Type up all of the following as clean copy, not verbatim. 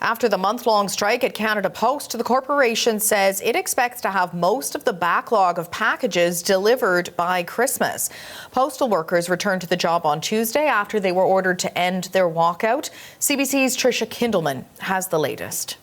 After the month-long strike at Canada Post, the corporation says it expects to have most of the backlog of packages delivered by Christmas. Postal workers returned to the job on Tuesday after they were ordered to end their walkout. CBC's Tricia Kindleman has the latest.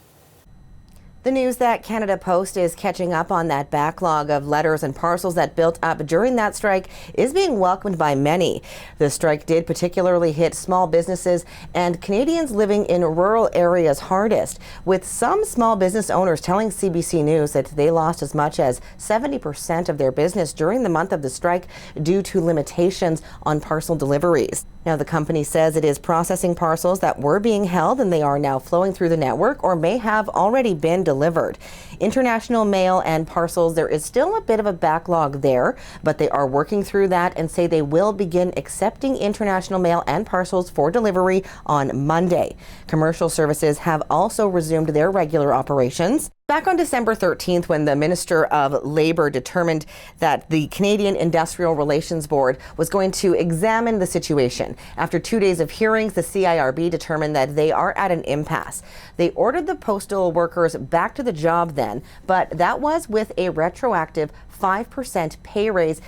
The news that Canada Post is catching up on that backlog of letters and parcels that built up during that strike is being welcomed by many. The strike did particularly hit small businesses and Canadians living in rural areas hardest, with some small business owners telling CBC News that they lost as much as 70% of their business during the month of the strike due to limitations on parcel deliveries. Now, the company says it is processing parcels that were being held and they are now flowing through the network or may have already been delivered. International mail and parcels, there is still a bit of a backlog there, but they are working through that and say they will begin accepting international mail and parcels for delivery on Monday. Commercial services have also resumed their regular operations. Back on December 13th, when the Minister of Labour determined that the Canadian Industrial Relations Board was going to examine the situation. After 2 days of hearings, the CIRB determined that they are at an impasse. They ordered the postal workers back to the job then, but that was with a retroactive 5% pay raise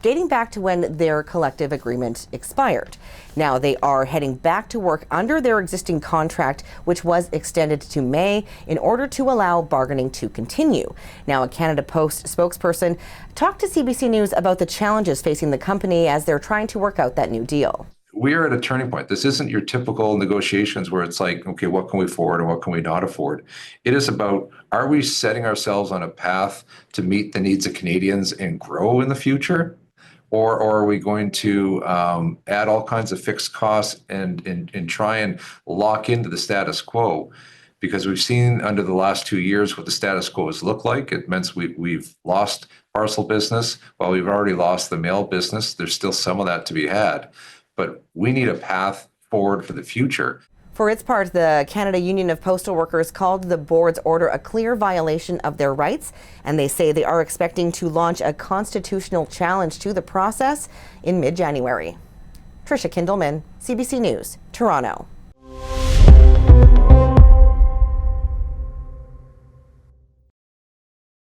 dating back to when their collective agreement expired. Now they are heading back to work under their existing contract, which was extended to May in order to allow bargaining to continue. Now, a Canada Post spokesperson talked to CBC News about the challenges facing the company as they're trying to work out that new deal. We are at a turning point. This isn't your typical negotiations where it's like, okay, what can we afford and what can we not afford? It is about, are we setting ourselves on a path to meet the needs of Canadians and grow in the future? Or are we going to add all kinds of fixed costs and try and lock into the status quo? Because we've seen under the last 2 years what the status quo has looked like. It means we've lost parcel business. While we've already lost the mail business, there's still some of that to be had. But we need a path forward for the future. For its part, the Canada Union of Postal Workers called the board's order a clear violation of their rights, and they say they are expecting to launch a constitutional challenge to the process in mid-January. Tricia Kindleman, CBC News, Toronto.